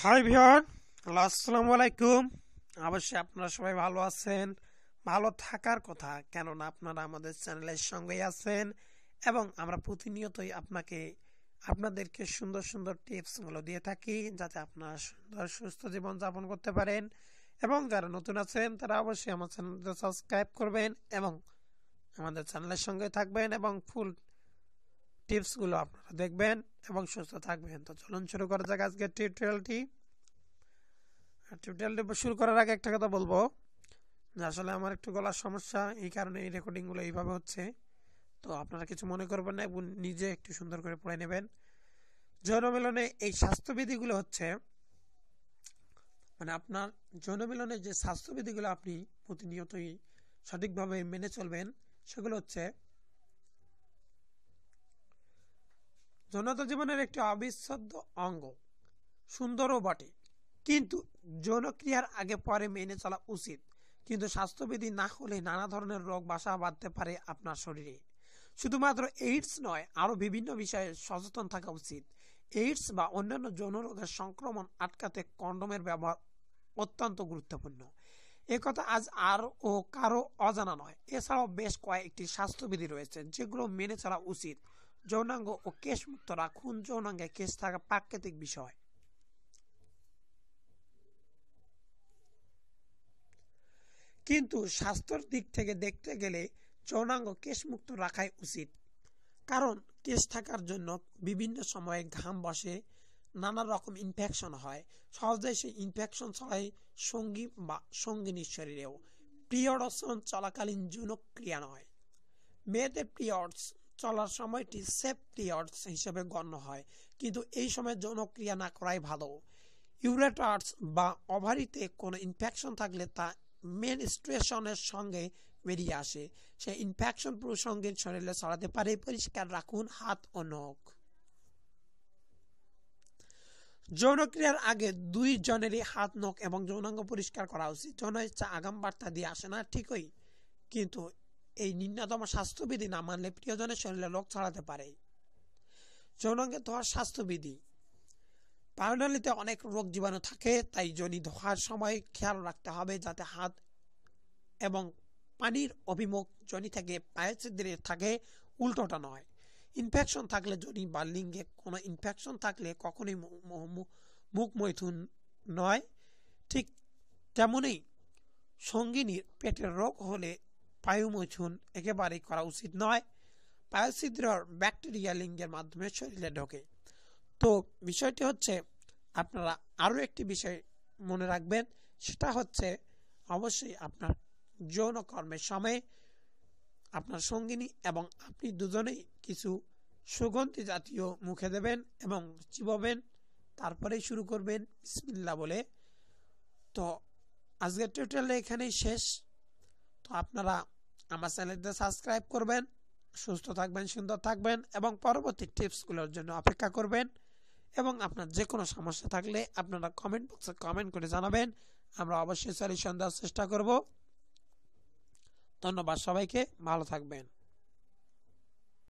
High viewer, আসসালামু আলাইকুম। অবশ্যই আপনারা সবাই ভালো আছেন। ভালো থাকার কথা, কেননা আপনারা আমাদের চ্যানেলের সঙ্গেই আছেন এবং আমরা প্রতিনিয়তই আপনাদেরকে সুন্দর সুন্দর টিপসগুলো দিয়ে থাকি, যাতে আপনারা সুন্দর সুস্থ জীবন যাপন করতে পারেন। এবং যারা নতুন আছেন তারা অবশ্যই আমার চ্যানেলটা সাবস্ক্রাইব করবেন এবং আমাদের চ্যানেলের সঙ্গে থাকবেন এবং ফুল টিপসগুলো আপনারা দেখবেন এবং সুস্থ থাকবেন। তো চলুন শুরু করা যাক আজকের টিউটোরিয়ালটি শুরু করার আগে একটা কথা বলবো যে আসলে আমার একটু গলার সমস্যা, এই কারণে এই রেকর্ডিংগুলো এইভাবে হচ্ছে। তো আপনারা কিছু মনে করবেন না এবং নিজে একটু সুন্দর করে পড়ে নেবেন। যৌন মিলনে এই স্বাস্থ্যবিধিগুলো হচ্ছে, মানে আপনার যৌন মিলনে যে স্বাস্থ্যবিধিগুলো আপনি প্রতিনিয়তই সঠিকভাবে মেনে চলবেন, সেগুলো হচ্ছে যৌনতা জীবনের একটি অবিচ্ছেদ্য অঙ্গ, সুন্দরও বটে, কিন্তু যৌনক্রিয়ার আগে পরে মেনে চলা উচিত। কিন্তু স্বাস্থ্যবিধি না হলে নানা ধরনের রোগ বাসা বাঁধতে পারে আপনার শরীরে। শুধুমাত্র এইডস নয়, আরও বিভিন্ন বিষয়ে সচেতন থাকা উচিত। এইডস বা অন্যান্য যৌন রোগের সংক্রমণ আটকাতে কন্ডোমের ব্যবহার অত্যন্ত গুরুত্বপূর্ণ। একথা আজ আর ও কারো অজানা নয়। এছাড়াও বেশ কয়েকটি স্বাস্থ্যবিধি রয়েছে যেগুলো মেনে চলা উচিত। যৌনাঙ্গ ও কেশ মুক্ত রাখুন। যৌনাঙ্গে কেশ থাকা প্রাকৃতিক বিষয়, কিন্তু স্বাস্থ্যের দিক থেকে দেখতে গেলে যৌনাঙ্গ কেশমুক্ত রাখাই উচিত। কারণ কেশ থাকার জন্য বিভিন্ন সময়ে ঘাম বসে, নানা রকম ইনফেকশন হয়। সহজে সেই ইনফেকশন ছড়ায় সঙ্গী বা সঙ্গিনীর শরীরেও। পিরিয়ডস চলাকালীন যৌনক্রিয়া নয়। মেয়েদের পিরিয়ডস চলার সময়টি সেফ পিরিয়ডস হিসেবে গণ্য হয়, কিন্তু এই সময় যৌনক্রিয়া না করাই ভালো। ইউরেটার্স বা ওভারিতে কোনো ইনফেকশন থাকলে তা মেনস্ট্রুয়েশনের সঙ্গে বেরিয়ে আসে। সেই ইনফেকশন পুরুষঙ্গের শরীরে ছড়াতে পারে। পরিষ্কার রাখুন হাত ও নখ। যৌনক্রিয়ার আগে দুই জনেরই হাত, নখ এবং যৌনাঙ্গ পরিষ্কার করা উচিত। যৌন ইচ্ছা আগাম বার্তা দিয়ে আসে না, ঠিকই, কিন্তু এই ন্যূনতম স্বাস্থ্যবিধি না মানলে প্রিয়জনের শরীরে রোগ ছড়াতে পারে। যৌনাঙ্গে ধোয়ার স্বাস্থ্যবিধি। পায়নালিতে অনেক রোগ জীবাণু থাকে, তাই যোনি ধোয়ার সময় খেয়াল রাখতে হবে যাতে হাত এবং পানির অভিমুখ যোনি থেকে পায়ের ছিদ্রে থাকে, উল্টোটা নয়। ইনফেকশন থাকলে যোনি বা লিঙ্গে কোনো ইনফেকশন থাকলে কখনোই মুখ মৈথুন নয়। ঠিক তেমনই সঙ্গিনীর পেটের রোগ হলে পায়ু মৈথুন একেবারেই করা উচিত নয়। পায়ুছিদ্রের ব্যাকটেরিয়া লিঙ্গের মাধ্যমে শরীরে ঢোকে। তো বিষয়টি হচ্ছে, আপনারা আরও একটি বিষয় মনে রাখবেন, সেটা হচ্ছে অবশ্যই আপনার যৌন কর্মের সময় আপনার সঙ্গিনী এবং আপনি দুজনেই কিছু সুগন্ধি জাতীয় মুখে দেবেন এবং চিবাবেন, তারপরেই শুরু করবেন বিসমিল্লাহ বলে। তো আজকের টিউটোরিয়ালটা এখানেই শেষ। তো আপনারা আমার চ্যানেলটা সাবস্ক্রাইব করবেন, সুস্থ থাকবেন, সুন্দর থাকবেন এবং পরবর্তী টিপসগুলোর জন্য অপেক্ষা করবেন। এবং আপনার যে কোনো সমস্যা থাকলে আপনারা কমেন্ট বক্সে কমেন্ট করে জানাবেন, আমরা অবশ্যই সলিউশন দেওয়ার চেষ্টা করব। ধন্যবাদ সবাইকে, ভালো থাকবেন।